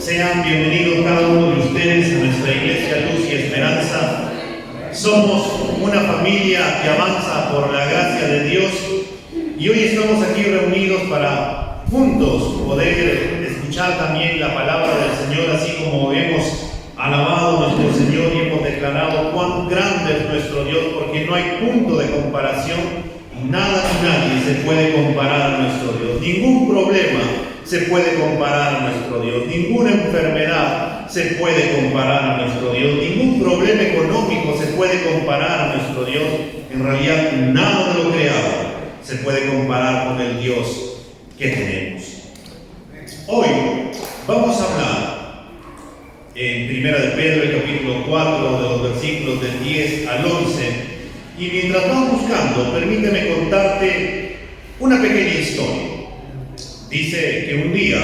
Sean bienvenidos cada uno de ustedes a nuestra iglesia Luz y Esperanza. Somos una familia que avanza por la gracia de Dios y hoy estamos aquí reunidos para juntos poder escuchar también la palabra del Señor, así como hemos alabado a nuestro Señor y hemos declarado cuán grande es nuestro Dios, porque no hay punto de comparación. Nada ni nadie se puede comparar a nuestro Dios. Ningún problema se puede comparar a nuestro Dios. Ninguna enfermedad se puede comparar a nuestro Dios. Ningún problema económico se puede comparar a nuestro Dios. En realidad, nada de lo creado se puede comparar con el Dios que tenemos. Hoy vamos a hablar en Primera de Pedro, el capítulo 4, de los versículos del 10 al 11. Y mientras vamos buscando, permíteme contarte una pequeña historia. Dice que un día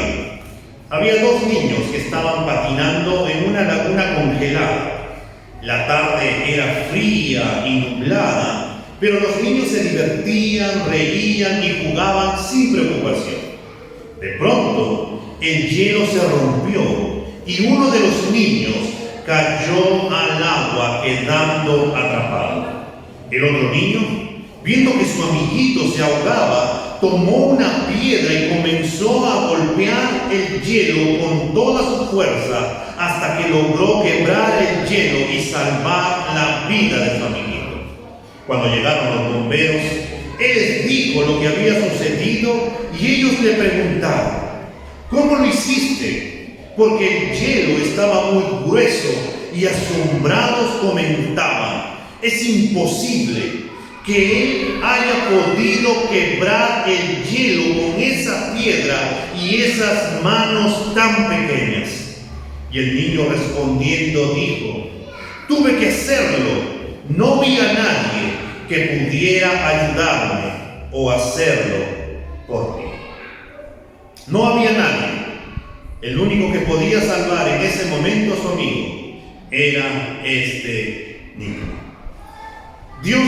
había dos niños que estaban patinando en una laguna congelada. La tarde era fría y nublada, pero los niños se divertían, reían y jugaban sin preocupación. De pronto, el hielo se rompió y uno de los niños cayó al agua quedando atrapado. El otro niño, viendo que su amiguito se ahogaba, tomó una piedra y comenzó a golpear el hielo con toda su fuerza hasta que logró quebrar el hielo y salvar la vida de su amiguito. Cuando llegaron los bomberos, él les dijo lo que había sucedido y ellos le preguntaron: ¿cómo lo hiciste? Porque el hielo estaba muy grueso y asombrados comentaban: es imposible que él haya podido quebrar el hielo con esa piedra y esas manos tan pequeñas. Y el niño respondiendo dijo: tuve que hacerlo, no vi a nadie que pudiera ayudarme o hacerlo por mí. No había nadie. El único que podía salvar en ese momento a su amigo era este niño. Dios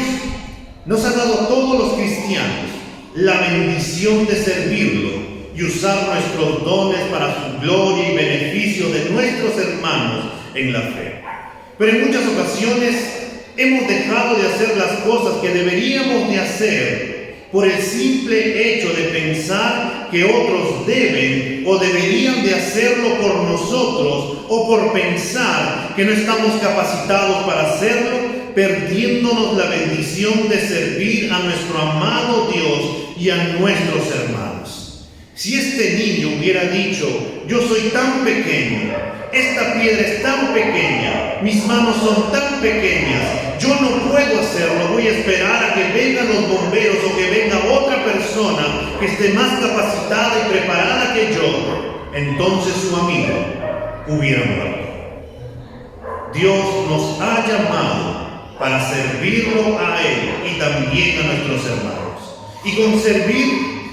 nos ha dado a todos los cristianos la bendición de servirlo y usar nuestros dones para su gloria y beneficio de nuestros hermanos en la fe. Pero en muchas ocasiones hemos dejado de hacer las cosas que deberíamos de hacer por el simple hecho de pensar que otros deben o deberían de hacerlo por nosotros, o por pensar que no estamos capacitados para hacerlo, perdiéndonos la bendición de servir a nuestro amado Dios y a nuestros hermanos. Si este niño hubiera dicho: yo soy tan pequeño, esta piedra es tan pequeña, mis manos son tan pequeñas, yo no puedo hacerlo, voy a esperar a que vengan los bomberos o que venga otra persona que esté más capacitada y preparada que yo, entonces su amigo hubiera muerto. Dios nos ha llamado para servirlo a Él y también a nuestros hermanos. Y con servir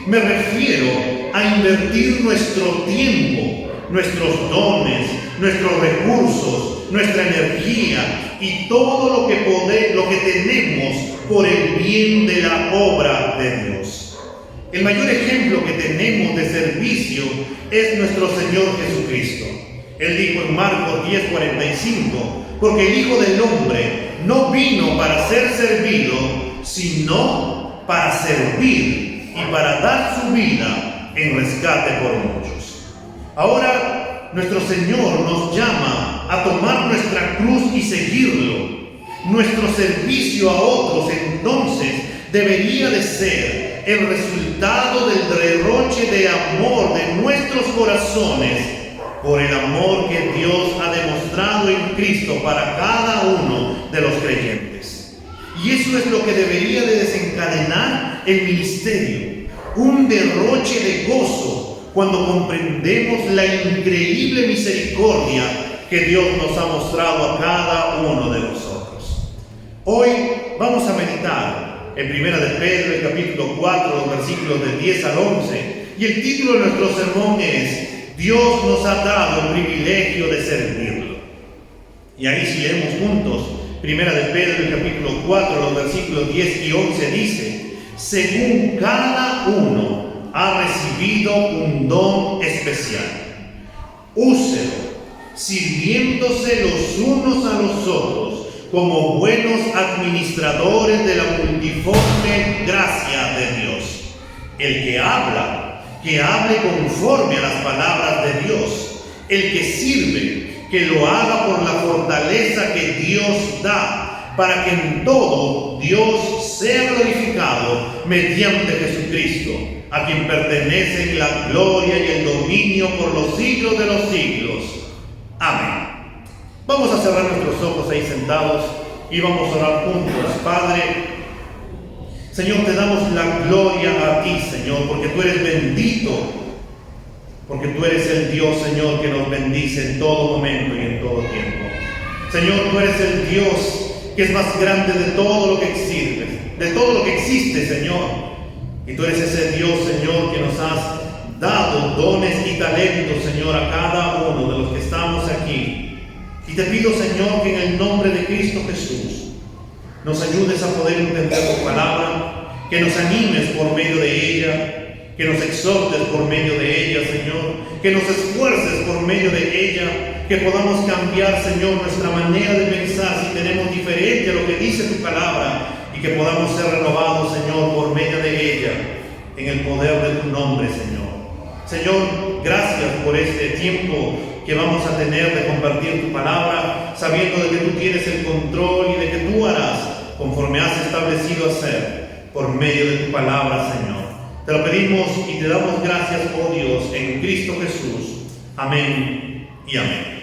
me refiero a invertir nuestro tiempo, nuestros dones, nuestros recursos, nuestra energía y todo lo que tenemos por el bien de la obra de Dios. El mayor ejemplo que tenemos de servicio es nuestro Señor Jesucristo. Él dijo en Marcos 10:45, porque el Hijo del Hombre no vino para ser servido, sino para servir y para dar su vida en rescate por muchos. Ahora, nuestro Señor nos llama a tomar nuestra cruz y seguirlo. Nuestro servicio a otros, entonces, debería de ser el resultado del derroche de amor de nuestros corazones por el amor que Dios ha demostrado en Cristo para cada uno de los creyentes. Y eso es lo que debería de desencadenar el ministerio, un derroche de gozo cuando comprendemos la increíble misericordia que Dios nos ha mostrado a cada uno de nosotros. Hoy vamos a meditar en Primera de Pedro, el capítulo 4, los versículos del 10 al 11, y el título de nuestro sermón es: Dios nos ha dado el privilegio de servirlo. Y ahí, si leemos juntos Primera de Pedro, el capítulo 4, los versículos 10 y 11, dice: según cada uno ha recibido un don especial. úselo, sirviéndose los unos a los otros como buenos administradores de la multiforme gracia de Dios. El que habla, que hable conforme a las palabras de Dios. El que sirve, que lo haga por la fortaleza que Dios da, para que en todo Dios sea glorificado mediante Jesucristo, a quien pertenecen la gloria y el dominio por los siglos de los siglos. Amén. Vamos a cerrar nuestros ojos ahí sentados y vamos a orar juntos. Padre, Señor, te damos la gloria a ti, Señor, porque tú eres bendito, porque tú eres el Dios, Señor, que nos bendice en todo momento y en todo tiempo. Señor, tú eres el Dios que es más grande de todo lo que existe, Señor. Y tú eres ese Dios, Señor, que nos has dado dones y talentos, Señor, a cada uno de los que estamos aquí. Y te pido, Señor, que en el nombre de Cristo Jesús nos ayudes a poder entender tu palabra, que nos animes por medio de ella, que nos exhortes por medio de ella, Señor, que nos esfuerces por medio de ella, que podamos cambiar, Señor, nuestra manera de pensar si tenemos diferente a lo que dice tu palabra, y que podamos ser renovados, Señor, por medio de ella, en el poder de tu nombre, Señor. Señor, gracias por este tiempo que vamos a tener de compartir tu palabra, sabiendo de que tú tienes el control y de que tú harás conforme has establecido hacer por medio de tu palabra, Señor. Te lo pedimos y te damos gracias, oh Dios, en Cristo Jesús. Amén y amén.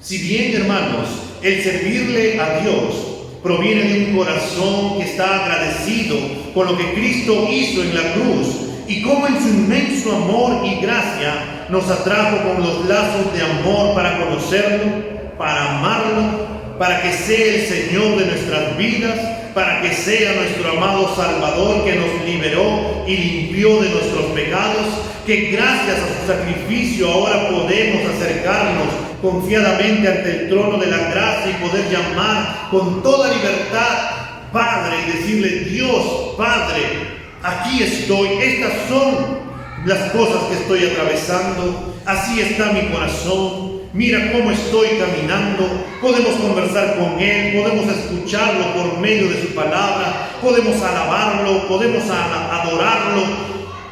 Si bien, hermanos, el servirle a Dios proviene de un corazón que está agradecido con lo que Cristo hizo en la cruz, y cómo en su inmenso amor y gracia nos atrajo con los lazos de amor para conocerlo, para amarlo, para que sea el Señor de nuestras vidas, para que sea nuestro amado Salvador que nos liberó y limpió de nuestros pecados, que gracias a su sacrificio ahora podemos acercarnos confiadamente ante el trono de la gracia y poder llamar con toda libertad Padre y decirle: Dios, Padre, aquí estoy, estas son las cosas que estoy atravesando, así está mi corazón, mira cómo estoy caminando. Podemos conversar con Él, podemos escucharlo por medio de su palabra, podemos alabarlo, podemos adorarlo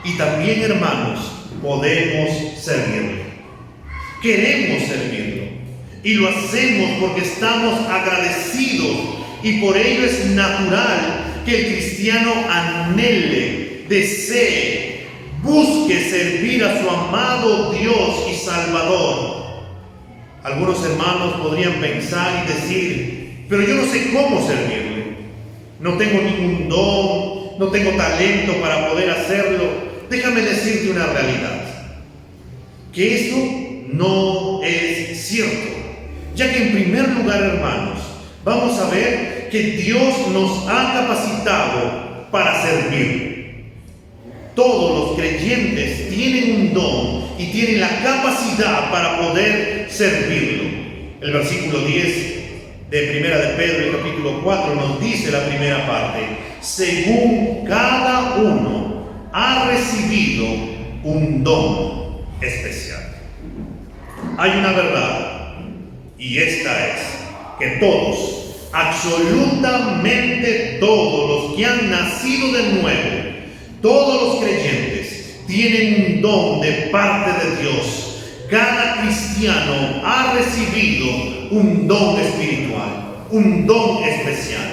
y también, hermanos, podemos servirlo. Queremos servirlo y lo hacemos porque estamos agradecidos, y por ello es natural que el cristiano anhele, desee, busque servir a su amado Dios y Salvador. Algunos hermanos podrían pensar y decir: pero yo no sé cómo servirle, no tengo ningún don, no tengo talento para poder hacerlo. Déjame decirte una realidad, que eso no es cierto, ya que en primer lugar, hermanos, vamos a ver que Dios nos ha capacitado para servir. Todos los creyentes tienen un don y tienen la capacidad para poder servirlo. El versículo 10 de Primera de Pedro, el capítulo 4, nos dice la primera parte: según cada uno ha recibido un don especial. Hay una verdad, y esta es que todos, absolutamente todos los que han nacido de nuevo, todos los creyentes, tienen un don de parte de Dios. Cada cristiano ha recibido un don espiritual, un don especial.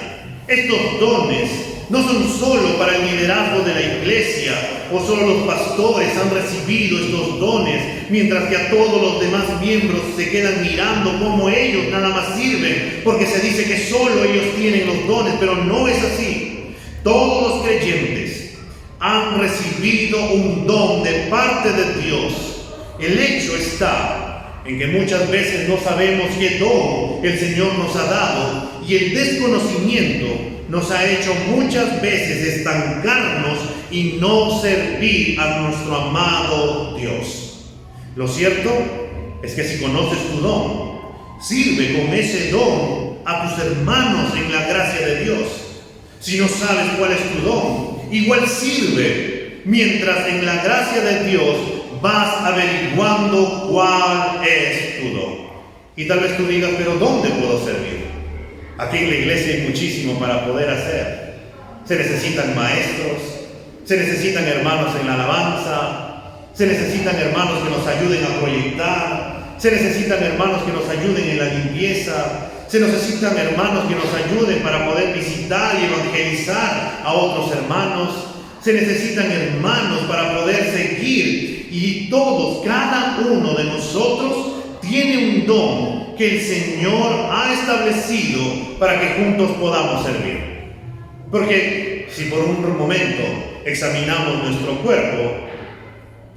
Estos dones no son solo para el liderazgo de la iglesia, o solo los pastores han recibido estos dones, mientras que a todos los demás miembros se quedan mirando cómo ellos nada más sirven, porque se dice que solo ellos tienen los dones, pero no es así. Todos los creyentes han recibido un don de parte de Dios. El hecho está en que muchas veces no sabemos qué don el Señor nos ha dado, y el desconocimiento nos ha hecho muchas veces estancarnos y no servir a nuestro amado Dios. Lo cierto es que si conoces tu don, sirve con ese don a tus hermanos en la gracia de Dios. Si no sabes cuál es tu don, igual sirve, mientras en la gracia de Dios vas averiguando cuál es tu don. Y tal vez tú digas, pero ¿dónde puedo servir? Aquí en la iglesia hay muchísimo para poder hacer. Se necesitan maestros, se necesitan hermanos en la alabanza, se necesitan hermanos que nos ayuden a proyectar, se necesitan hermanos que nos ayuden en la limpieza, se necesitan hermanos que nos ayuden para poder visitar y evangelizar a otros hermanos, se necesitan hermanos para poder seguir, y todos, cada uno de nosotros tiene un don que el Señor ha establecido para que juntos podamos servir. Porque si por un momento examinamos nuestro cuerpo,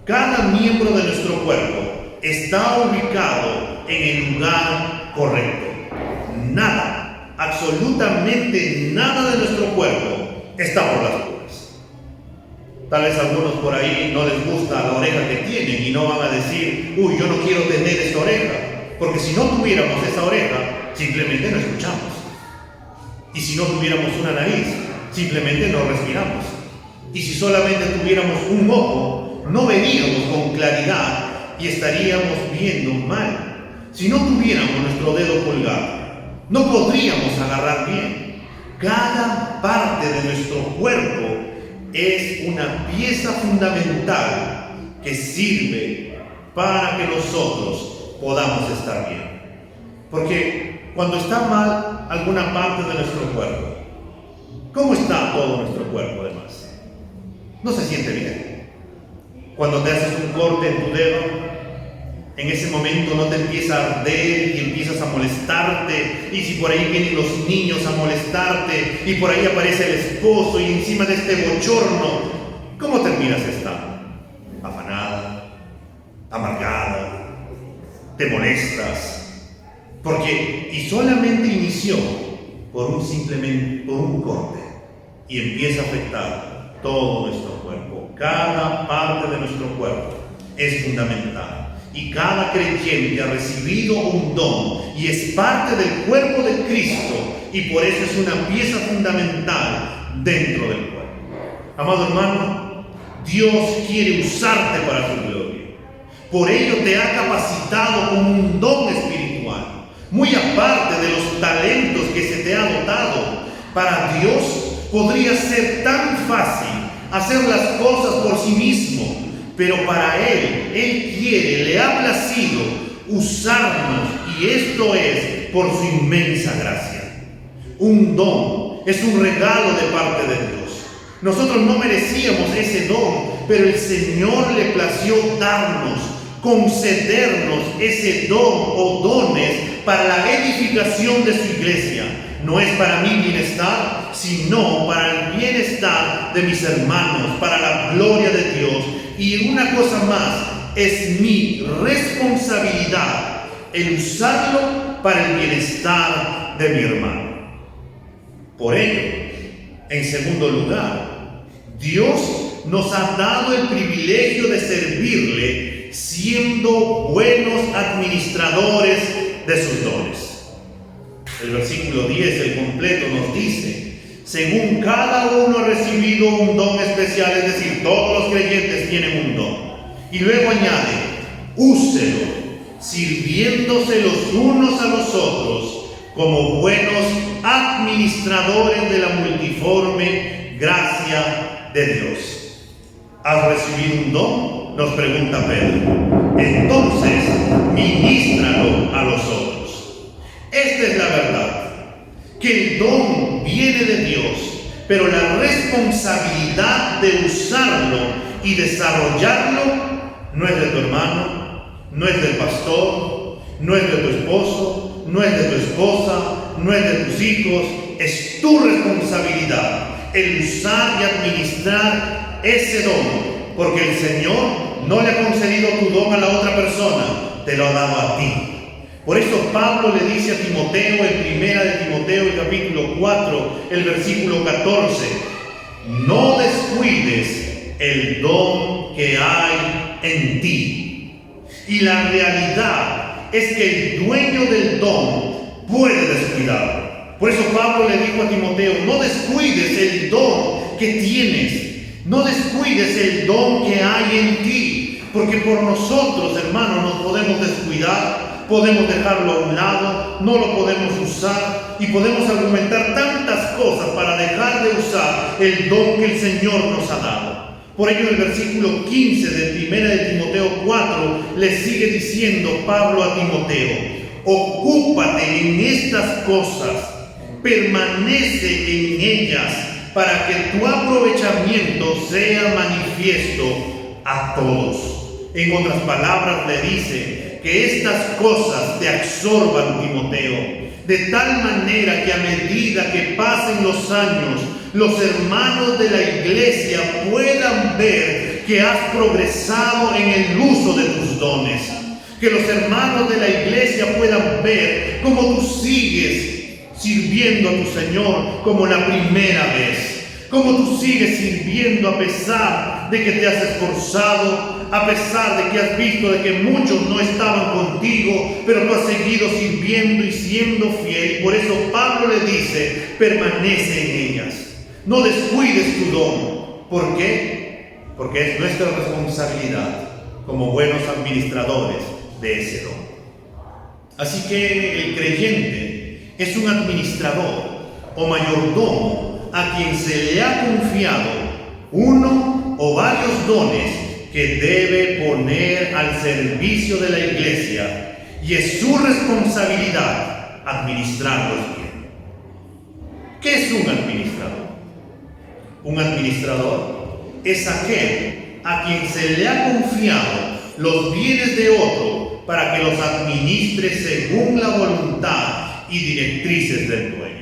cada miembro de nuestro cuerpo está ubicado en el lugar correcto. Nada, absolutamente nada de nuestro cuerpo está por las puras. Tal vez a algunos por ahí no les gusta la oreja que tienen y no van a decir, uy, yo no quiero tener esta oreja, porque si no tuviéramos esa oreja, simplemente no escuchamos. Y si no tuviéramos una nariz, simplemente no respiramos. Y si solamente tuviéramos un ojo, no veríamos con claridad y estaríamos viendo mal. Si no tuviéramos nuestro dedo pulgar, no podríamos agarrar bien. Cada parte de nuestro cuerpo es una pieza fundamental que sirve para que nosotros podamos estar bien. Porque cuando está mal alguna parte de nuestro cuerpo, ¿cómo está todo nuestro cuerpo además? No se siente bien. Cuando te haces un corte en tu dedo, en ese momento no te empieza a arder y empiezas a molestarte, y si por ahí vienen los niños a molestarte y por ahí aparece el esposo y encima de este bochorno, ¿cómo terminas estando? Afanada, amargada, te molestas, porque y solamente inició por un corte y empieza a afectar todo nuestro cuerpo. Cada parte de nuestro cuerpo es fundamental. Y cada creyente ha recibido un don y es parte del cuerpo de Cristo, y por eso es una pieza fundamental dentro del cuerpo. Amado hermano, Dios quiere usarte para su gloria. Por ello te ha capacitado con un don espiritual, muy aparte de los talentos que se te ha dotado. Para Dios podría ser tan fácil hacer las cosas por sí mismo, pero para Él quiere, le ha placido usarnos, y esto es por su inmensa gracia. Un don es un regalo de parte de Dios. Nosotros no merecíamos ese don, pero el Señor le plació darnos, concedernos ese don o dones para la edificación de su iglesia. No es para mi bienestar, sino para el bienestar de mis hermanos, para la gloria de Dios. Y una cosa más, es mi responsabilidad el usarlo para el bienestar de mi hermano. Por ello, en segundo lugar, Dios nos ha dado el privilegio de servirle siendo buenos administradores de sus dones. El versículo 10, el completo, nos dice: según cada uno ha recibido un don especial, es decir, todos los creyentes tienen un don. Y luego añade: úselo, sirviéndose los unos a los otros como buenos administradores de la multiforme gracia de Dios. ¿Has recibido un don?, nos pregunta Pedro. Entonces, ministralo a los otros. Esta es la verdad, que el don viene de Dios, pero la responsabilidad de usarlo y desarrollarlo no es de tu hermano, no es del pastor, no es de tu esposo, no es de tu esposa, no es de tus hijos. Es tu responsabilidad el usar y administrar ese don, porque el Señor no le ha concedido tu don a la otra persona, te lo ha dado a ti. Por eso Pablo le dice a Timoteo, en 1 de Timoteo, el capítulo 4, el versículo 14: no descuides el don que hay en ti. Y la realidad es que el dueño del don puede descuidarlo. Por eso Pablo le dijo a Timoteo: no descuides el don que tienes, no descuides el don que hay en ti, porque por nosotros, hermanos, nos podemos descuidar, podemos dejarlo a un lado, no lo podemos usar y podemos argumentar tantas cosas para dejar de usar el don que el Señor nos ha dado. Por ello, el versículo 15 de 1 de Timoteo 4 le sigue diciendo Pablo a Timoteo: ocúpate en estas cosas, permanece en ellas, para que tu aprovechamiento sea manifiesto a todos. En otras palabras, le dice que estas cosas te absorban, Timoteo, de tal manera que a medida que pasen los años, los hermanos de la iglesia puedan ver que has progresado en el uso de tus dones. Que los hermanos de la iglesia puedan ver cómo tú sigues sirviendo a tu Señor como la primera vez. Cómo tú sigues sirviendo a pesar de que te has esforzado, a pesar de que has visto de que muchos no estaban contigo, pero tú has seguido sirviendo y siendo fiel. Y por eso Pablo le dice: permanece en ellas. No descuides tu don. ¿Por qué? Porque es nuestra responsabilidad como buenos administradores de ese don. Así que el creyente es un administrador o mayordomo a quien se le ha confiado uno o varios dones que debe poner al servicio de la iglesia, y es su responsabilidad administrarlos bien. ¿Qué es un administrador? Un administrador es aquel a quien se le ha confiado los bienes de otro para que los administre según la voluntad y directrices del dueño.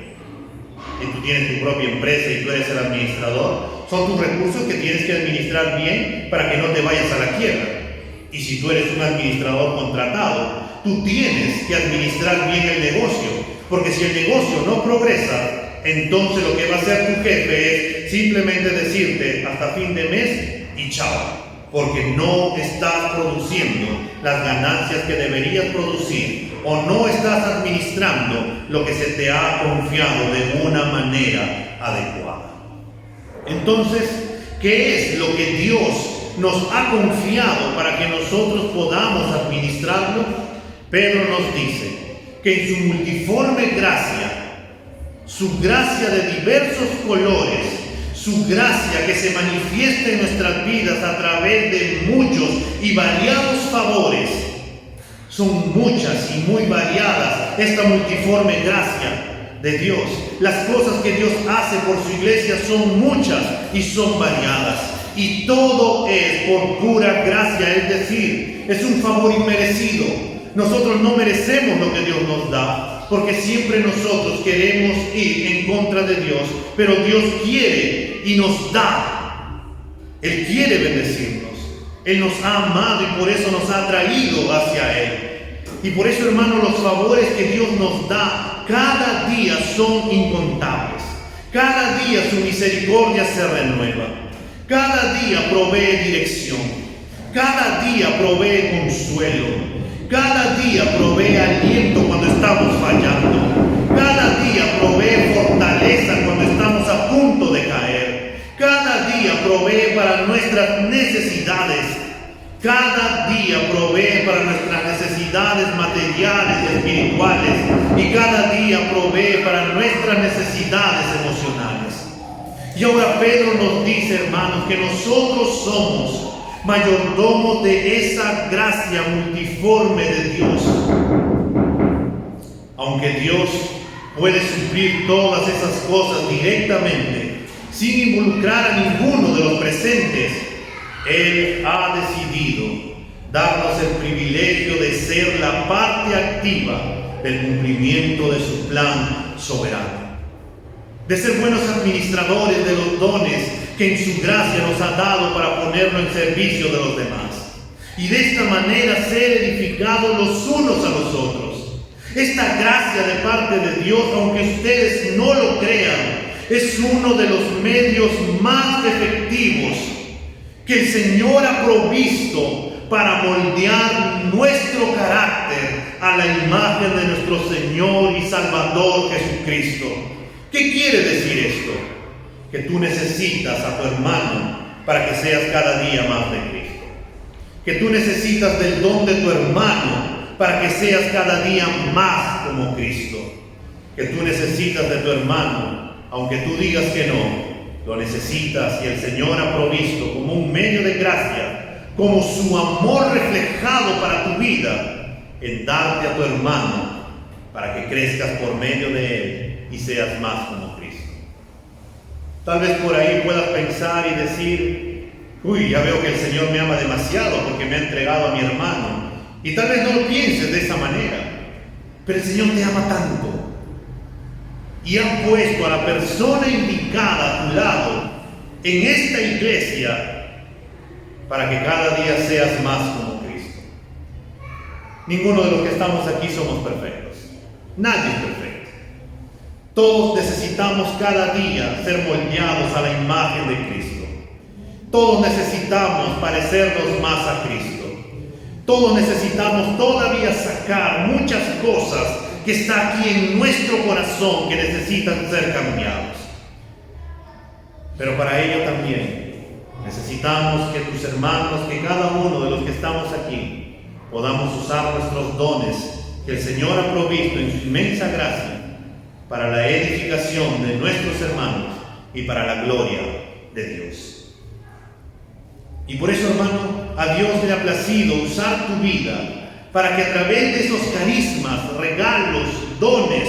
Si tú tienes tu propia empresa y tú eres el administrador, son tus recursos que tienes que administrar bien para que no te vayas a la quiebra. Y si tú eres un administrador contratado, tú tienes que administrar bien el negocio, porque si el negocio no progresa, entonces lo que va a hacer tu jefe es simplemente decirte hasta fin de mes y chao, porque no estás produciendo las ganancias que deberías producir, o no estás administrando lo que se te ha confiado de una manera adecuada. Entonces, ¿qué es lo que Dios nos ha confiado para que nosotros podamos administrarlo? Pedro nos dice que en su multiforme gracia, su gracia de diversos colores, su gracia que se manifiesta en nuestras vidas a través de muchos y variados favores, son muchas y muy variadas esta multiforme gracia de Dios. Las cosas que Dios hace por su iglesia son muchas y son variadas, y todo es por pura gracia, es decir, es un favor inmerecido. Nosotros no merecemos lo que Dios nos da, porque siempre nosotros queremos ir en contra de Dios, pero Dios quiere y nos da. Él quiere bendecirnos. Él nos ha amado y por eso nos ha traído hacia Él. Y por eso, hermanos, los favores que Dios nos da cada día son incontables. Cada día su misericordia se renueva. Cada día provee dirección. Cada día provee consuelo. Cada día provee aliento cuando estamos fallando. Cada día provee fortaleza cuando estamos a punto de caer. Cada día provee para nuestras necesidades. Cada día provee para nuestras necesidades materiales y espirituales. Y cada día provee para nuestras necesidades emocionales. Y ahora Pedro nos dice, hermanos, que nosotros somos mayordomos de esa gracia multiforme de Dios. Aunque Dios puede suplir todas esas cosas directamente, sin involucrar a ninguno de los presentes, Él ha decidido darnos el privilegio de ser la parte activa del cumplimiento de su plan soberano, de ser buenos administradores de los dones que en su gracia nos ha dado para ponerlo en servicio de los demás, y de esta manera ser edificados los unos a los otros. Esta gracia de parte de Dios, aunque ustedes no lo crean, es uno de los medios más efectivos que el Señor ha provisto para moldear nuestro carácter a la imagen de nuestro Señor y Salvador Jesucristo. ¿Qué quiere decir esto? Que tú necesitas a tu hermano para que seas cada día más de Cristo. que tú necesitas del don de tu hermano para que seas cada día más como Cristo. Que tú necesitas de tu hermano, aunque tú digas que no, lo necesitas y el Señor ha provisto como un medio de gracia, como su amor reflejado para tu vida, en darte a tu hermano para que crezcas por medio de él y seas más como Cristo. Tal vez por ahí puedas pensar y decir: uy, ya veo que el Señor me ama demasiado porque me ha entregado a mi hermano. Y tal vez no lo pienses de esa manera, pero el Señor te ama tanto y ha puesto a la persona indicada a tu lado en esta iglesia para que cada día seas más como Cristo. Ninguno de los que estamos aquí somos perfectos. Nadie es perfecto. Todos necesitamos cada día ser moldeados a la imagen de Cristo. Todos necesitamos parecernos más a Cristo. Todos necesitamos todavía sacar muchas cosas que está aquí en nuestro corazón que necesitan ser cambiados. Pero para ello también necesitamos que tus hermanos, que cada uno de los que estamos aquí, podamos usar nuestros dones que el Señor ha provisto en su inmensa gracia para la edificación de nuestros hermanos y para la gloria de Dios. Y por eso, hermano, a Dios le ha placido usar tu vida para que a través de esos carismas, regalos, dones,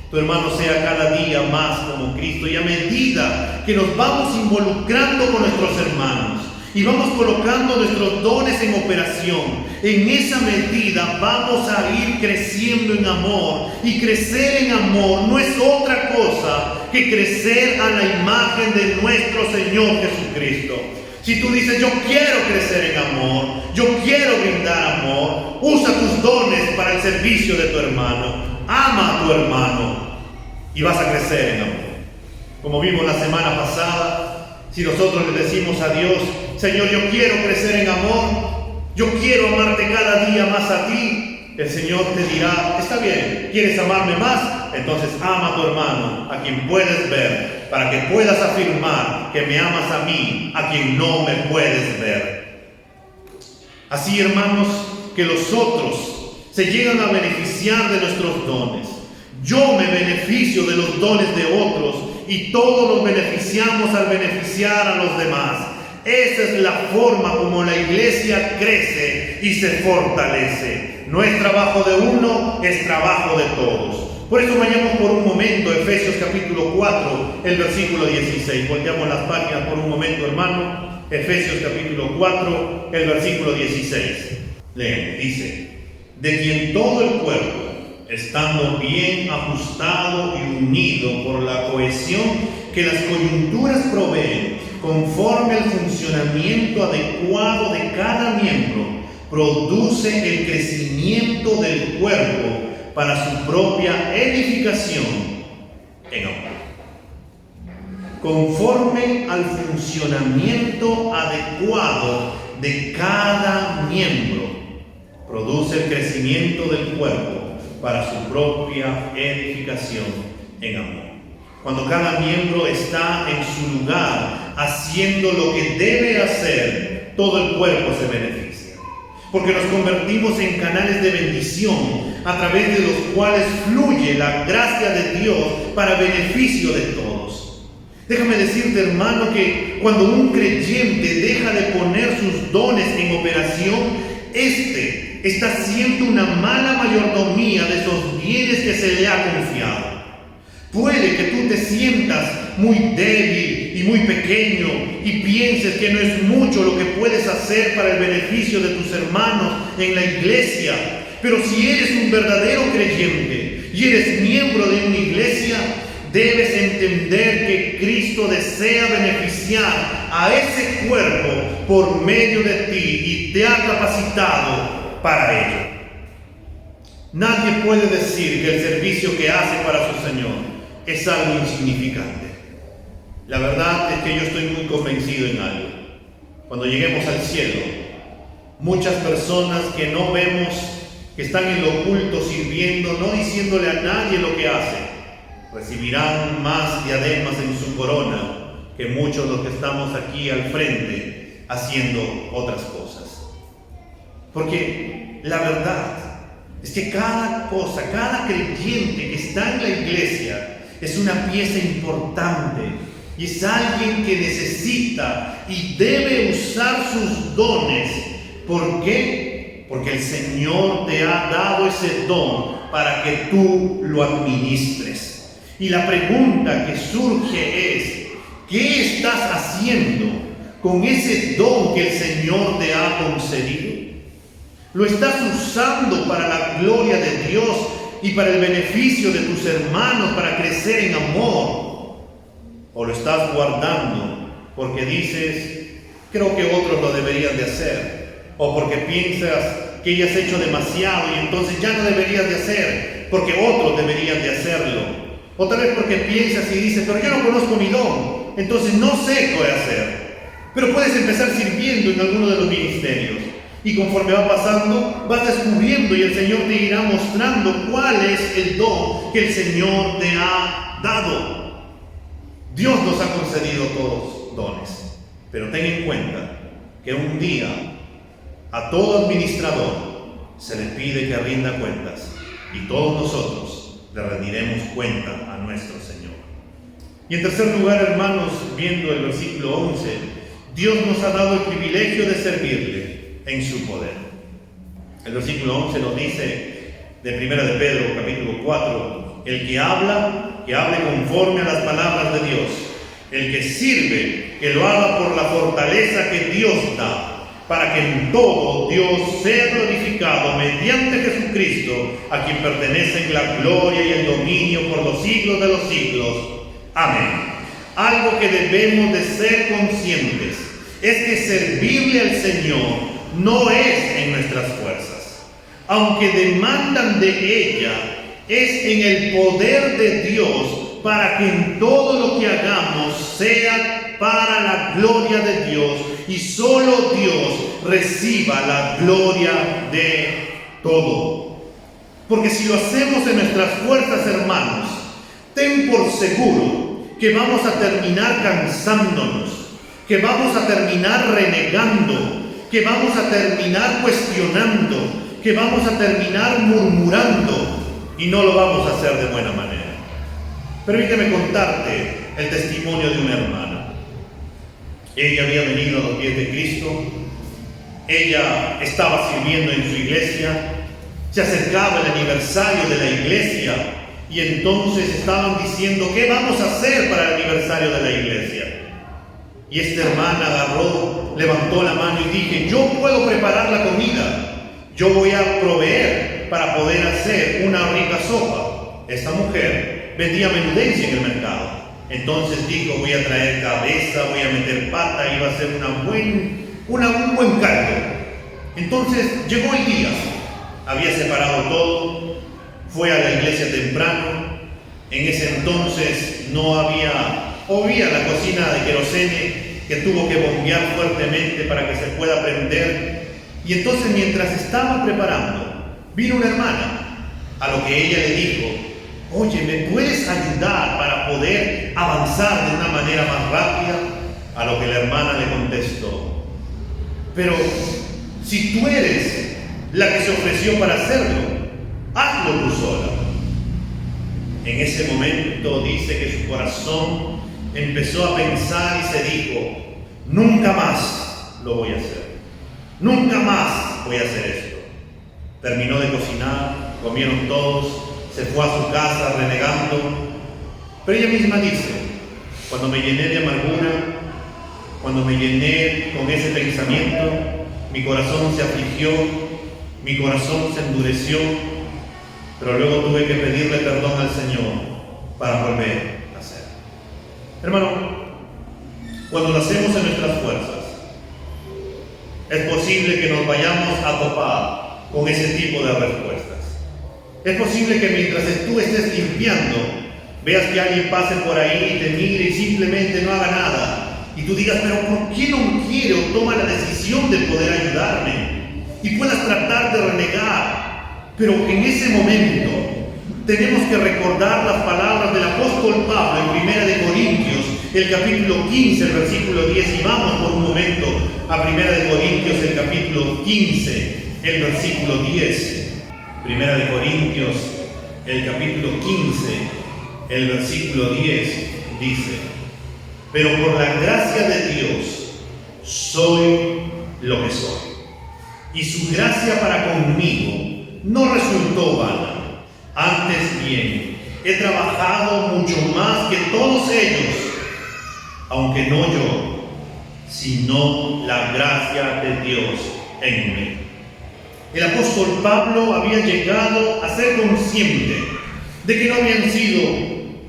tu hermano sea cada día más como Cristo. Y a medida que nos vamos involucrando con nuestros hermanos y vamos colocando nuestros dones en operación, en esa medida vamos a ir creciendo en amor. Y crecer en amor no es otra cosa que crecer a la imagen de nuestro Señor Jesucristo. Si tú dices: yo quiero crecer en amor, yo quiero brindar amor, usa tus dones para el servicio de tu hermano. Ama a tu hermano y vas a crecer en amor. Como vimos la semana pasada, si nosotros le decimos a Dios: Señor, yo quiero crecer en amor, yo quiero amarte cada día más a ti, el Señor te dirá: está bien, ¿quieres amarme más? Entonces ama a tu hermano, a quien puedes ver, para que puedas afirmar que me amas a mí, a quien no me puedes ver. Así, hermanos, que los otros se llegan a beneficiar de nuestros dones. Yo me beneficio de los dones de otros y todos nos beneficiamos al beneficiar a los demás. Esa es la forma como la iglesia crece y se fortalece. No es trabajo de uno, es trabajo de todos. Por eso vayamos por un momento a Efesios capítulo 4, el versículo 16. Volteamos las páginas por un momento, hermano. Efesios capítulo 4, el versículo 16. Leen, dice: de quien todo el cuerpo, estando bien ajustado y unido por la cohesión que las coyunturas proveen, conforme al funcionamiento adecuado de cada miembro, produce el crecimiento del cuerpo para su propia edificación en amor. Conforme al funcionamiento adecuado de cada miembro, produce el crecimiento del cuerpo para su propia edificación en amor. Cuando cada miembro está en su lugar haciendo lo que debe hacer, todo el cuerpo se beneficia. Porque nos convertimos en canales de bendición a través de los cuales fluye la gracia de Dios para beneficio de todos. Déjame decirte, hermano, que cuando un creyente deja de poner sus dones en operación, está haciendo una mala mayordomía de esos bienes que se le ha confiado. Puede que tú te sientas muy débil y muy pequeño y pienses que no es mucho lo que puedes hacer para el beneficio de tus hermanos en la iglesia. Pero si eres un verdadero creyente y eres miembro de una iglesia, debes entender que Cristo desea beneficiar a ese cuerpo por medio de ti y te ha capacitado para ello. Nadie puede decir que el servicio que hace para su Señor es algo insignificante. La verdad es que yo estoy muy convencido en algo. Cuando lleguemos al cielo, muchas personas que no vemos, que están en lo oculto sirviendo, no diciéndole a nadie lo que hacen, recibirán más diademas en su corona que muchos de los que estamos aquí al frente haciendo otras cosas. Porque la verdad es que cada cosa, cada creyente que está en la iglesia es una pieza importante y es alguien que necesita y debe usar sus dones. ¿Por qué? Porque el Señor te ha dado ese don para que tú lo administres. Y la pregunta que surge es, ¿qué estás haciendo con ese don que el Señor te ha concedido? ¿Lo estás usando para la gloria de Dios y para el beneficio de tus hermanos, para crecer en amor? ¿O lo estás guardando porque dices, creo que otros lo deberían de hacer? ¿O porque piensas que ya has hecho demasiado y entonces ya no deberías de hacer porque otros deberían de hacerlo? O tal vez porque piensas y dices, pero yo no conozco mi don, entonces no sé qué voy a hacer. Pero puedes empezar sirviendo en alguno de los ministerios. Y conforme va pasando, vas descubriendo y el Señor te irá mostrando cuál es el don que el Señor te ha dado. Dios nos ha concedido todos dones, pero ten en cuenta que un día a todo administrador se le pide que rinda cuentas y todos nosotros le rendiremos cuenta a nuestro Señor. Y en tercer lugar, hermanos, viendo el versículo 11, Dios nos ha dado el privilegio de servirle en su poder. El versículo 11 nos dice de 1 de Pedro, capítulo 4, el que habla, que hable conforme a las palabras de Dios. El que sirve, que lo haga por la fortaleza que Dios da, para que en todo Dios sea glorificado mediante Jesucristo, a quien pertenecen la gloria y el dominio por los siglos de los siglos. Amén. Algo que debemos de ser conscientes es que servirle al Señor no es en nuestras fuerzas, aunque demandan de ella, es en el poder de Dios para que en todo lo que hagamos sea para la gloria de Dios y solo Dios reciba la gloria de todo. Porque si lo hacemos en nuestras fuerzas, hermanos, ten por seguro que vamos a terminar cansándonos, que vamos a terminar renegando, que vamos a terminar cuestionando, que vamos a terminar murmurando y no lo vamos a hacer de buena manera. Permíteme contarte el testimonio de una hermana. Ella había venido a los pies de Cristo, ella estaba sirviendo en su iglesia, se acercaba el aniversario de la iglesia y entonces estaban diciendo, ¿qué vamos a hacer para el aniversario de la iglesia? Y esta hermana agarró, levantó la mano y dije, yo puedo preparar la comida, yo voy a proveer para poder hacer una rica sopa. Esta mujer vendía menudencia en el mercado, entonces dijo, voy a traer cabeza, voy a meter pata, iba a ser un buen caldo. Entonces llegó el día, había separado todo, fue a la iglesia temprano. En ese entonces no había la cocina de querosene que tuvo que bombear fuertemente para que se pueda prender. Y entonces mientras estaba preparando, vino una hermana, a lo que ella le dijo, oye, ¿me puedes ayudar para poder avanzar de una manera más rápida? A lo que la hermana le contestó, pero si tú eres la que se ofreció para hacerlo, hazlo tú sola. En ese momento dice que su corazón empezó a pensar y se dijo, nunca más lo voy a hacer, nunca más voy a hacer esto. Terminó de cocinar, comieron todos, se fue a su casa renegando, pero ella misma dice, cuando me llené de amargura, cuando me llené con ese pensamiento, mi corazón se afligió, mi corazón se endureció, pero luego tuve que pedirle perdón al Señor para volver a hacer. Hermano, cuando lo hacemos en nuestras fuerzas, es posible que nos vayamos a topar con ese tipo de respuestas. Es posible que mientras tú estés limpiando, veas que alguien pase por ahí y te mire y simplemente no haga nada. Y tú digas, pero ¿por qué no quiere o toma la decisión de poder ayudarme? Y puedas tratar de renegar. Pero en ese momento tenemos que recordar las palabras del apóstol Pablo en 1 de Corintios, el capítulo 15, el versículo 10. Y vamos por un momento a 1 de Corintios, el capítulo 15. el versículo 10, Primera de Corintios, el capítulo 15, el versículo 10, dice: pero por la gracia de Dios soy lo que soy, y su gracia para conmigo no resultó vana. Antes bien, he trabajado mucho más que todos ellos, aunque no yo, sino la gracia de Dios en mí. El apóstol Pablo había llegado a ser consciente de que no habían sido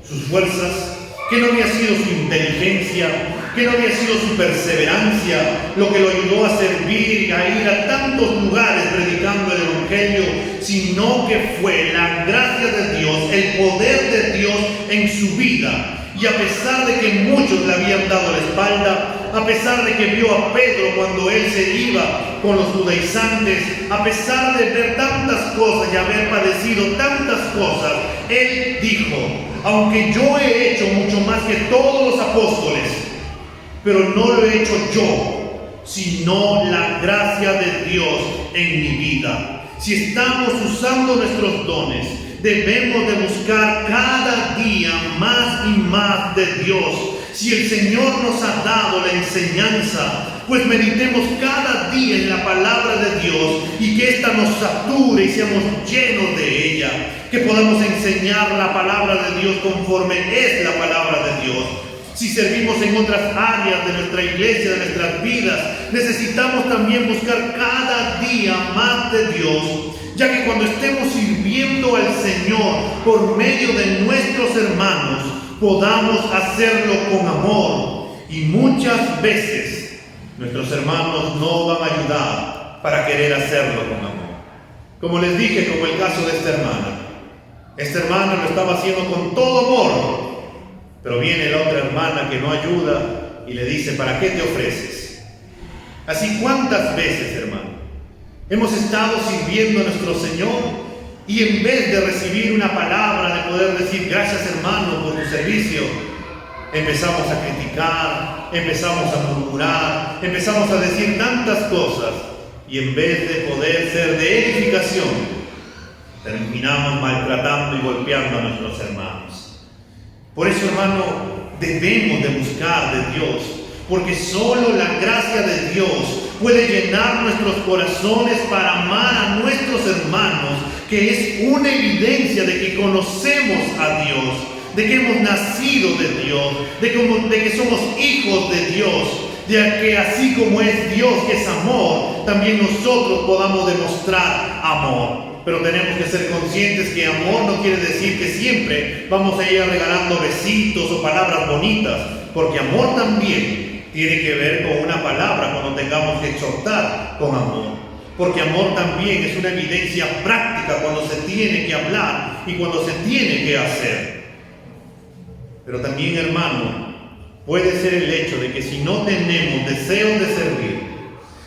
sus fuerzas, que no había sido su inteligencia, que no había sido su perseverancia lo que lo ayudó a servir y a ir a tantos lugares predicando el Evangelio, sino que fue la gracia de Dios, el poder de Dios en su vida. Y a pesar de que muchos le habían dado la espalda, a pesar de que vio a Pedro cuando él se iba con los judaizantes, a pesar de ver tantas cosas y haber padecido tantas cosas, él dijo: aunque yo he hecho mucho más que todos los apóstoles, pero no lo he hecho yo, sino la gracia de Dios en mi vida. Si estamos usando nuestros dones, debemos de buscar cada día más y más de Dios. Si el Señor nos ha dado la enseñanza, pues meditemos cada día en la palabra de Dios y que ésta nos sature y seamos llenos de ella. Que podamos enseñar la palabra de Dios conforme es la palabra de Dios. Si servimos en otras áreas de nuestra iglesia, de nuestras vidas, necesitamos también buscar cada día más de Dios, ya que cuando estemos sirviendo al Señor por medio de nuestros hermanos, podamos hacerlo con amor. Y muchas veces nuestros hermanos no van a ayudar para querer hacerlo con amor. Como les dije, como el caso de esta hermana. Esta hermana lo estaba haciendo con todo amor, pero viene la otra hermana que no ayuda y le dice: ¿para qué te ofreces? Así, ¿cuántas veces, hermano, hemos estado sirviendo a nuestro Señor y en vez de recibir una palabra, de poder decir gracias, hermano, por tu servicio, empezamos a criticar, empezamos a murmurar, empezamos a decir tantas cosas, y en vez de poder ser de edificación, terminamos maltratando y golpeando a nuestros hermanos? Por eso, hermano, debemos de buscar de Dios, porque solo la gracia de Dios puede llenar nuestros corazones para amar a nuestros hermanos, que es una evidencia de que conocemos a Dios, de que hemos nacido de Dios, de que somos hijos de Dios, de que así como es Dios, que es amor, también nosotros podamos demostrar amor. Pero tenemos que ser conscientes que amor no quiere decir que siempre vamos a ir regalando besitos o palabras bonitas, porque amor también tiene que ver con una palabra cuando tengamos que exhortar con amor. Porque amor también es una evidencia práctica cuando se tiene que hablar y cuando se tiene que hacer. Pero también, hermano, puede ser el hecho de que si no tenemos deseo de servir,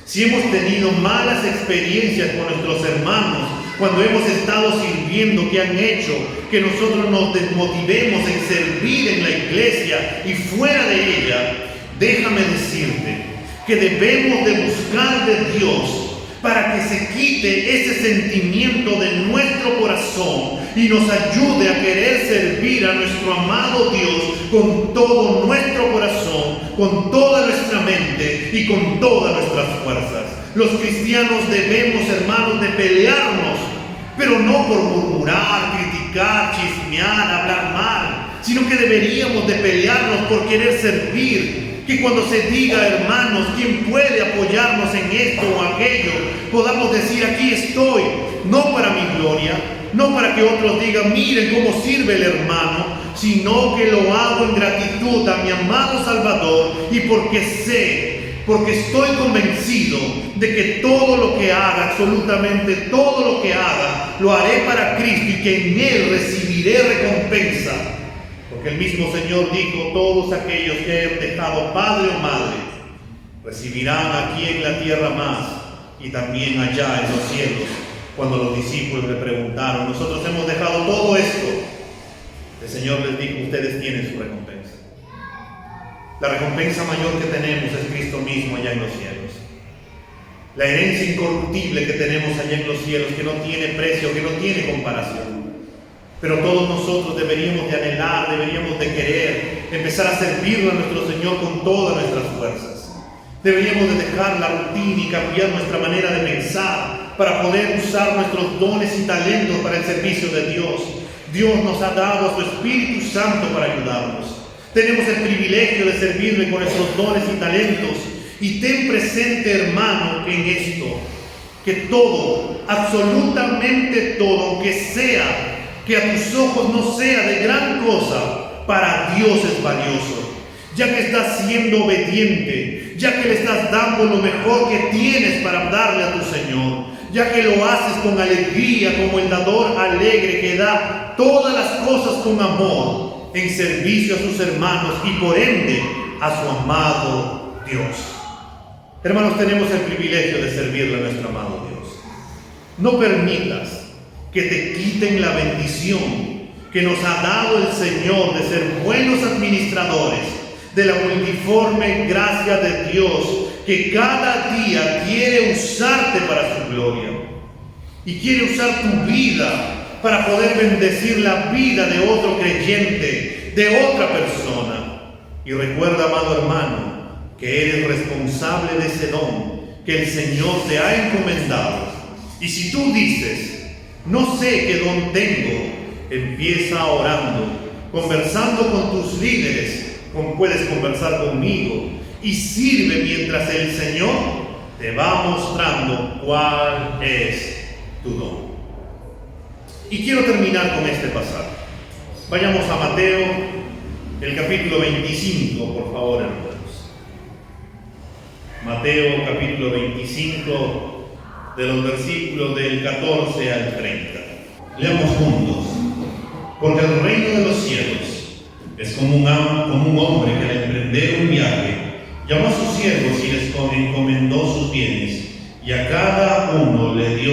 si hemos tenido malas experiencias con nuestros hermanos, cuando hemos estado sirviendo, que han hecho que nosotros nos desmotivemos en servir en la iglesia y fuera de ella, déjame decirte que debemos de buscar de Dios para que se quite ese sentimiento de nuestro corazón y nos ayude a querer servir a nuestro amado Dios con todo nuestro corazón, con toda nuestra mente y con todas nuestras fuerzas. Los cristianos debemos, hermanos, de pelearnos, pero no por murmurar, criticar, chismear, hablar mal, sino que deberíamos de pelearnos por querer servir. Que cuando se diga, hermanos, ¿quién puede apoyarnos en esto o aquello?, podamos decir: aquí estoy, no para mi gloria, no para que otros digan: miren cómo sirve el hermano, sino que lo hago en gratitud a mi amado Salvador y porque estoy convencido de que todo lo que haga, absolutamente todo lo que haga, lo haré para Cristo y que en Él recibiré recompensa. Porque el mismo Señor dijo: todos aquellos que hayan dejado padre o madre recibirán aquí en la tierra más y también allá en los cielos. Cuando los discípulos le preguntaron: nosotros hemos dejado todo esto, el Señor les dijo: ustedes tienen su recompensa. La recompensa mayor que tenemos es Cristo mismo allá en los cielos. la herencia incorruptible que tenemos allá en los cielos, que no tiene precio, que no tiene comparación. Pero todos nosotros deberíamos de anhelar, deberíamos de querer empezar a servirle a nuestro Señor con todas nuestras fuerzas. Deberíamos de dejar la rutina y cambiar nuestra manera de pensar para poder usar nuestros dones y talentos para el servicio de Dios. Dios nos ha dado a su Espíritu Santo para ayudarnos. Tenemos el privilegio de servirle con nuestros dones y talentos. Y ten presente, hermano, que en esto, que todo, absolutamente todo, aunque sea que a tus ojos no sea de gran cosa, para Dios es valioso. Ya que estás siendo obediente, ya que le estás dando lo mejor que tienes para darle a tu Señor, ya que lo haces con alegría, como el dador alegre que da todas las cosas con amor, en servicio a sus hermanos y por ende a su amado Dios. Hermanos, tenemos el privilegio de servirle a nuestro amado Dios. No permitas que te quiten la bendición que nos ha dado el Señor de ser buenos administradores de la multiforme gracia de Dios, que cada día quiere usarte para su gloria y quiere usar tu vida para poder bendecir la vida de otro creyente, de otra persona. Y recuerda, amado hermano, que eres responsable de ese don que el Señor te ha encomendado. Y si tú dices, no sé qué don tengo, empieza orando, conversando con tus líderes, como puedes conversar conmigo, y sirve mientras el Señor te va mostrando cuál es tu don. Y quiero terminar con este pasaje. Vayamos a Mateo, el capítulo 25, por favor, hermanos. Mateo, capítulo 25, de los versículos del 14 al 30. Leamos juntos. Porque el reino de los cielos es como un hombre que al emprender un viaje llamó a sus siervos y les encomendó sus bienes, y a cada uno le dio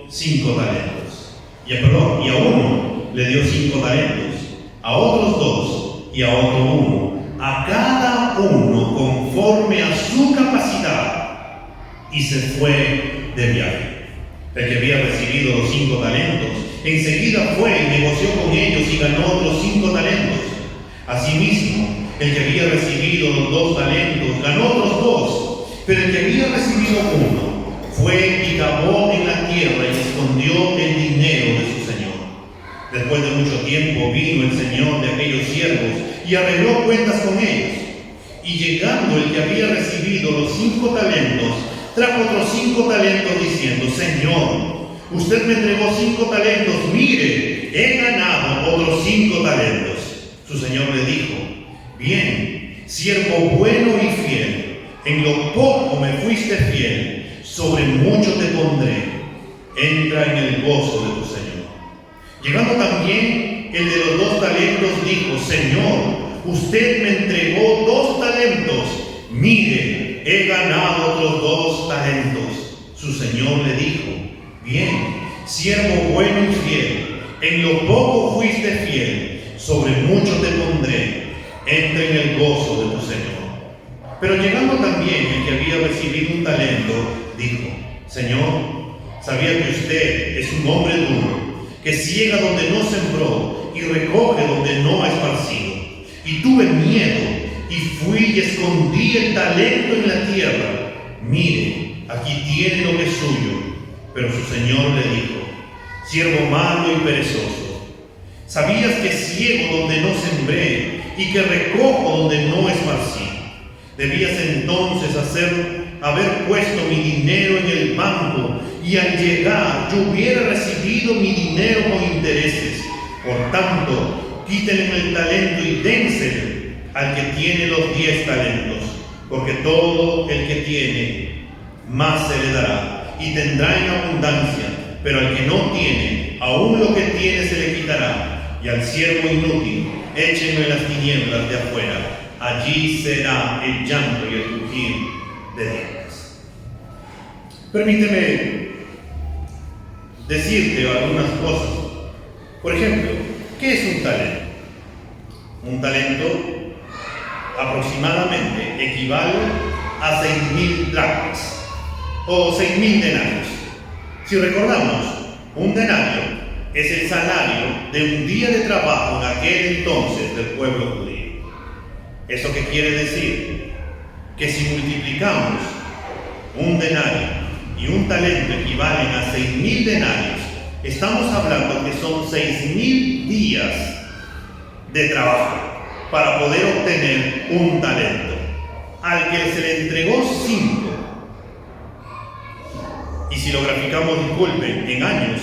5 talentos. Y a uno le dio 5 talentos, a otros 2 y a otro 1, a cada uno conforme a su capacidad, y se fue de viaje. El que había recibido los 5 talentos enseguida fue y negoció con ellos y ganó otros 5 talentos. Asimismo, el que había recibido los 2 talentos ganó otros 2, pero el que había recibido 1 fue y cavó en la tierra y escondió el dinero de su señor. Después de mucho tiempo vino el señor de aquellos siervos y arregló cuentas con ellos. Y llegando el que había recibido los 5 talentos, trajo otros 5 talentos diciendo: Señor, usted me entregó 5 talentos, mire, he ganado otros 5 talentos. Su señor le dijo: bien, siervo bueno y fiel, en lo poco me fuiste fiel, sobre mucho te pondré, entra en el gozo de tu Señor. Llegando también el de los 2 talentos, dijo: Señor, usted me entregó 2 talentos, mire, he ganado otros 2 talentos. Su Señor le dijo: bien, siervo bueno y fiel, en lo poco fuiste fiel, sobre mucho te pondré, entra en el gozo de tu Señor. Pero llegando también el que había recibido un talento, dijo: Señor, sabía que usted es un hombre duro, que ciega donde no sembró y recoge donde no ha esparcido. Y tuve miedo y fui y escondí el talento en la tierra. Mire, aquí tiene lo que es suyo. Pero su señor le dijo: siervo malo y perezoso, ¿sabías que ciego donde no sembré y que recojo donde no esparcí? Debías entonces haber puesto mi dinero en el banco, y al llegar yo hubiera recibido mi dinero con intereses. Por tanto, quítenle el talento y dénselo al que tiene los 10 talentos, porque todo el que tiene, más se le dará, y tendrá en abundancia, pero al que no tiene, aún lo que tiene se le quitará. Y al siervo inútil, échenlo en las tinieblas de afuera. Allí será el llanto y el crujir de dientes. Permíteme decirte algunas cosas. Por ejemplo, ¿qué es un talento? Un talento aproximadamente equivale a 6.000 dracmas. o 6.000 denarios. Si recordamos, un denario es el salario de un día de trabajo en aquel entonces del pueblo judío. ¿Eso qué quiere decir? Que si multiplicamos un denario y un talento equivalen a 6.000 denarios, estamos hablando que son 6.000 días de trabajo para poder obtener un talento. Al que se le entregó 5, y si lo graficamos, disculpen, en años,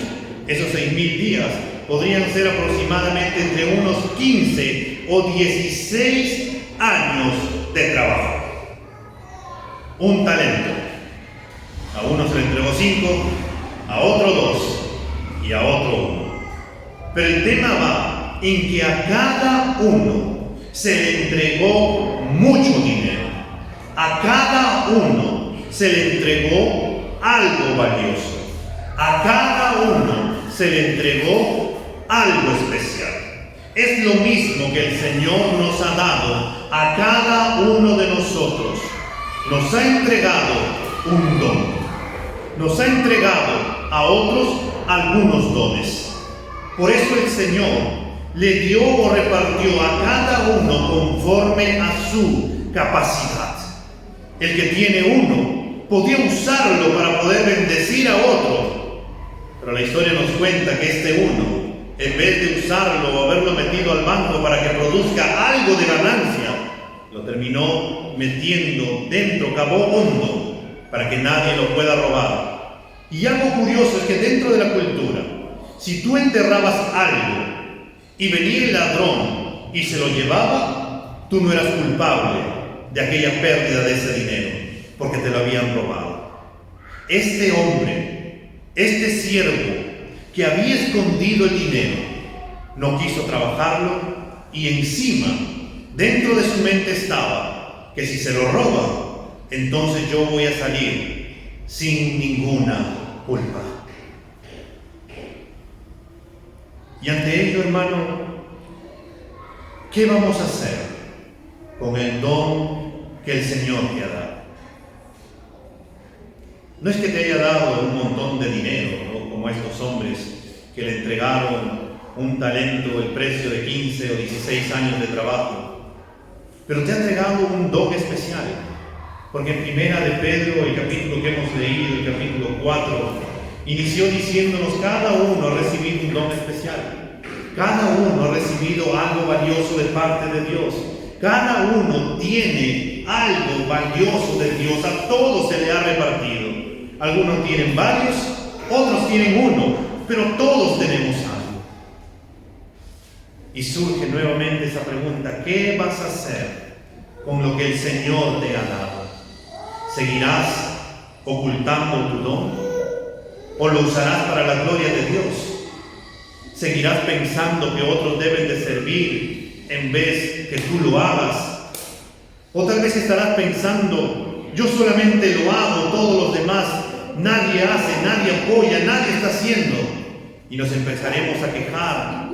esos 6.000 días podrían ser aproximadamente entre unos 15 o 16 años de trabajo. Un talento. A uno se le entregó 5, a otro 2 y a otro 1. Pero el tema va en que a cada uno se le entregó mucho dinero. A cada uno se le entregó algo valioso. A cada uno se le entregó algo especial. Es lo mismo que el Señor nos ha dado a cada uno de nosotros. Nos ha entregado un don. Nos ha entregado a otros algunos dones. Por eso el Señor le dio o repartió a cada uno conforme a su capacidad. El que tiene uno podía usarlo para poder bendecir a otro, pero la historia nos cuenta que este uno, en vez de usarlo o haberlo metido al banco para que produzca algo de ganancia, lo terminó metiendo dentro, cavó hondo, para que nadie lo pueda robar. Y algo curioso es que dentro de la cultura, si tú enterrabas algo y venía el ladrón y se lo llevaba, tú no eras culpable de aquella pérdida de ese dinero, porque te lo habían robado. Este hombre, este siervo que había escondido el dinero, no quiso trabajarlo, y encima, dentro de su mente estaba que si se lo roba, entonces yo voy a salir sin ninguna culpa. Y ante ello, hermano, ¿qué vamos a hacer con el don que el Señor te ha dado? No es que te haya dado un montón de dinero, ¿no?, como estos hombres que le entregaron un talento, el precio de 15 o 16 años de trabajo, pero te ha entregado un don especial, porque en Primera de Pedro, el capítulo que hemos leído, el capítulo 4, inició diciéndonos: cada uno ha recibido un don especial, cada uno ha recibido algo valioso de parte de Dios. Cada uno tiene algo valioso de Dios, a todos se le ha repartido. Algunos tienen varios, otros tienen uno, pero todos tenemos algo. Y surge nuevamente esa pregunta: ¿qué vas a hacer con lo que el Señor te ha dado? ¿Seguirás ocultando tu don? ¿O lo usarás para la gloria de Dios? ¿Seguirás pensando que otros deben de servir en vez que tú lo hagas? O tal vez estarás pensando: yo solamente lo hago, todos los demás nadie hace, nadie apoya, nadie está haciendo. Y nos empezaremos a quejar.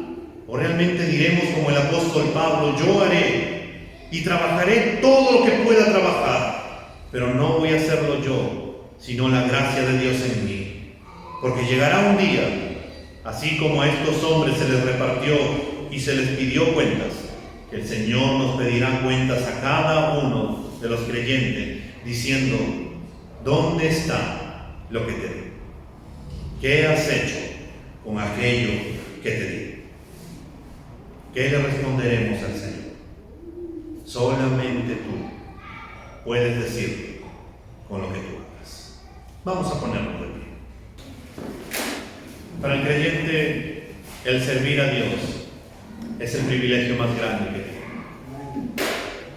O realmente diremos como el apóstol Pablo: yo haré y trabajaré todo lo que pueda trabajar, pero no voy a hacerlo yo, sino la gracia de Dios en mí. Porque llegará un día, así como a estos hombres se les repartió y se les pidió cuentas, que el Señor nos pedirá cuentas a cada uno de los creyentes, diciendo: ¿dónde está lo que te di? ¿Qué has hecho con aquello que te di? ¿Qué le responderemos al Señor? Solamente tú puedes decir con lo que tú hagas. Vamos a ponernos de pie. Para el creyente, el servir a Dios es el privilegio más grande que tiene.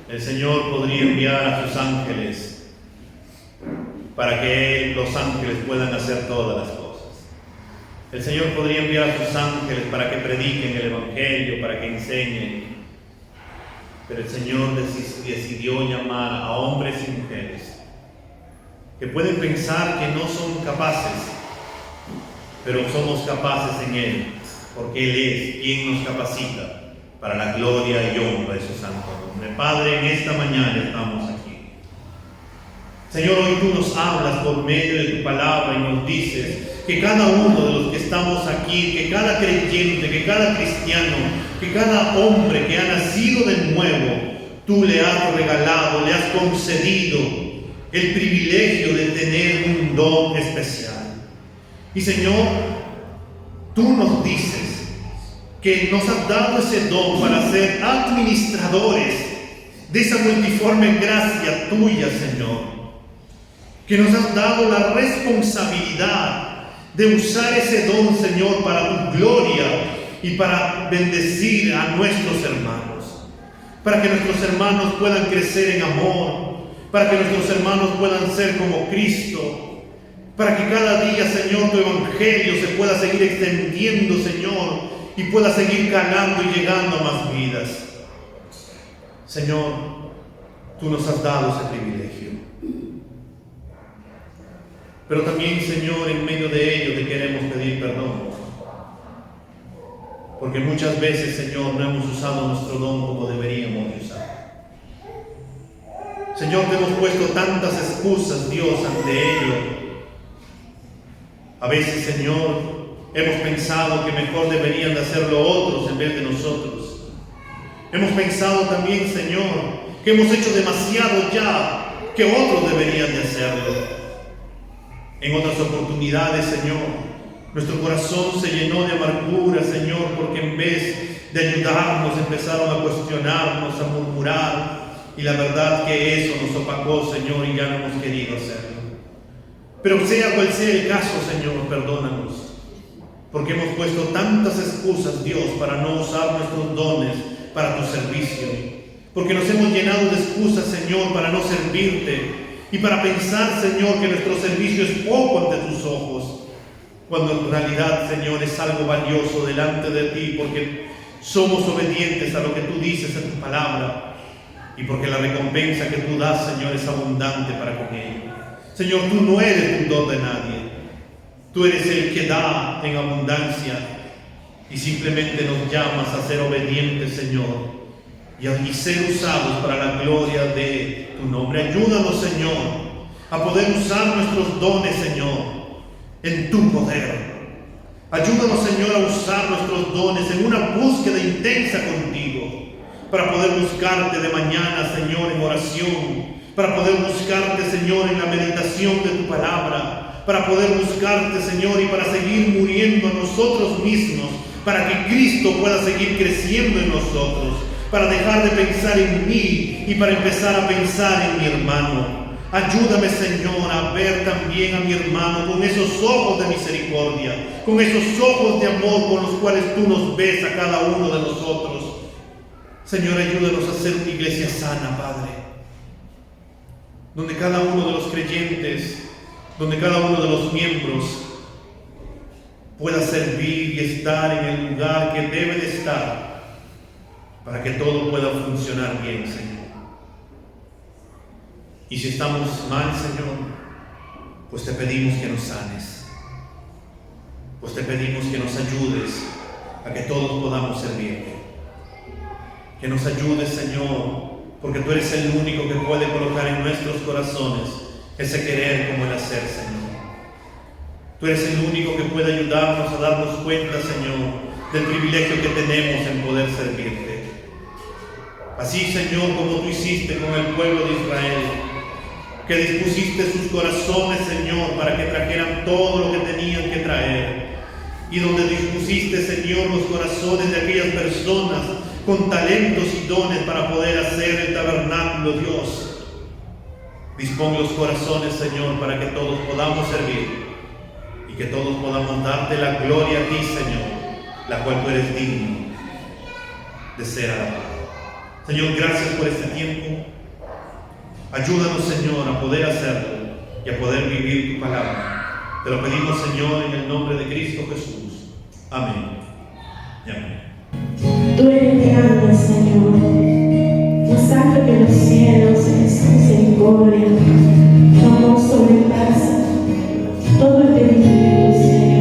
El Señor podría enviar a sus ángeles para que los ángeles puedan hacer todas las cosas. El Señor podría enviar a sus ángeles para que prediquen el Evangelio, para que enseñen. Pero el Señor decidió llamar a hombres y mujeres que pueden pensar que no son capaces, pero somos capaces en Él, porque Él es quien nos capacita para la gloria y honra de su santo nombre. Padre, en esta mañana estamos aquí. Señor, hoy tú nos hablas por medio de tu palabra y nos dices que cada uno de los que estamos aquí, que cada creyente, que cada cristiano, que cada hombre que ha nacido de nuevo, tú le has regalado, le has concedido el privilegio de tener un don especial. Y Señor, tú nos dices que nos has dado ese don para ser administradores de esa multiforme gracia tuya, Señor. Que nos has dado la responsabilidad de usar ese don, Señor, para tu gloria y para bendecir a nuestros hermanos. Para que nuestros hermanos puedan crecer en amor, para que nuestros hermanos puedan ser como Cristo, para que cada día, Señor, tu evangelio se pueda seguir extendiendo, Señor, y pueda seguir calando y llegando a más vidas. Señor, tú nos has dado ese privilegio. Pero también, Señor, en medio de ello te queremos pedir perdón. Porque muchas veces, Señor, no hemos usado nuestro don como deberíamos usar. Señor, te hemos puesto tantas excusas, Dios, ante ello. A veces, Señor, hemos pensado que mejor deberían de hacerlo otros en vez de nosotros. Hemos pensado también, Señor, que hemos hecho demasiado ya, que otros deberían de hacerlo. En otras oportunidades, Señor, nuestro corazón se llenó de amargura, Señor, porque en vez de ayudarnos empezaron a cuestionarnos, a murmurar, y la verdad que eso nos opacó, Señor, y ya no hemos querido hacerlo. Pero sea cual sea el caso, Señor, perdónanos, porque hemos puesto tantas excusas, Dios, para no usar nuestros dones para tu servicio, porque nos hemos llenado de excusas, Señor, para no servirte, y para pensar, Señor, que nuestro servicio es poco ante tus ojos, cuando en realidad, Señor, es algo valioso delante de ti, porque somos obedientes a lo que tú dices en tu palabra, y porque la recompensa que tú das, Señor, es abundante para con ello. Señor, tú no eres un don de nadie, tú eres el que da en abundancia, y simplemente nos llamas a ser obedientes, Señor, y ser usados para la gloria de tu nombre. Ayúdanos, Señor, a poder usar nuestros dones, Señor, en tu poder. Ayúdanos, Señor, a usar nuestros dones en una búsqueda intensa contigo, para poder buscarte de mañana, Señor, en oración, para poder buscarte, Señor, en la meditación de tu palabra, para poder buscarte, Señor, y para seguir muriendo a nosotros mismos, para que Cristo pueda seguir creciendo en nosotros, para dejar de pensar en mí y para empezar a pensar en mi hermano. Ayúdame, Señor, a ver también a mi hermano con esos ojos de misericordia, con esos ojos de amor con los cuales tú nos ves a cada uno de nosotros. Señor, ayúdanos a ser una iglesia sana, Padre, donde cada uno de los creyentes, donde cada uno de los miembros pueda servir y estar en el lugar que debe de estar, para que todo pueda funcionar bien, Señor. Y si estamos mal, Señor, pues te pedimos que nos sanes, pues te pedimos que nos ayudes a que todos podamos servirte, que nos ayudes, Señor, porque tú eres el único que puede colocar en nuestros corazones ese querer como el hacer, Señor. Tú eres el único que puede ayudarnos a darnos cuenta, Señor, del privilegio que tenemos en poder servirte. Así, Señor, como tú hiciste con el pueblo de Israel, que dispusiste sus corazones, Señor, para que trajeran todo lo que tenían que traer, y donde dispusiste, Señor, los corazones de aquellas personas con talentos y dones para poder hacer el tabernáculo, Dios. Dispón los corazones, Señor, para que todos podamos servir y que todos podamos darte la gloria a ti, Señor, la cual tú eres digno de ser alabado. Señor, gracias por este tiempo. Ayúdanos, Señor, a poder hacerlo y a poder vivir tu palabra. Te lo pedimos, Señor, en el nombre de Cristo Jesús. Amén. Y amén. Tú eres grande, Señor, más alto que los cielos es tu misericordia, tu amor sobrepasa todo entendimiento, Señor.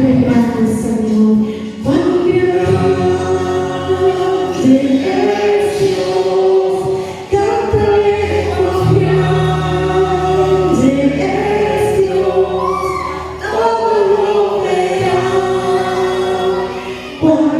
eres grande, Señor. Cuán grande eres Dios. Cantaré cuán grande eres Dios. Todo lo verá. Cuán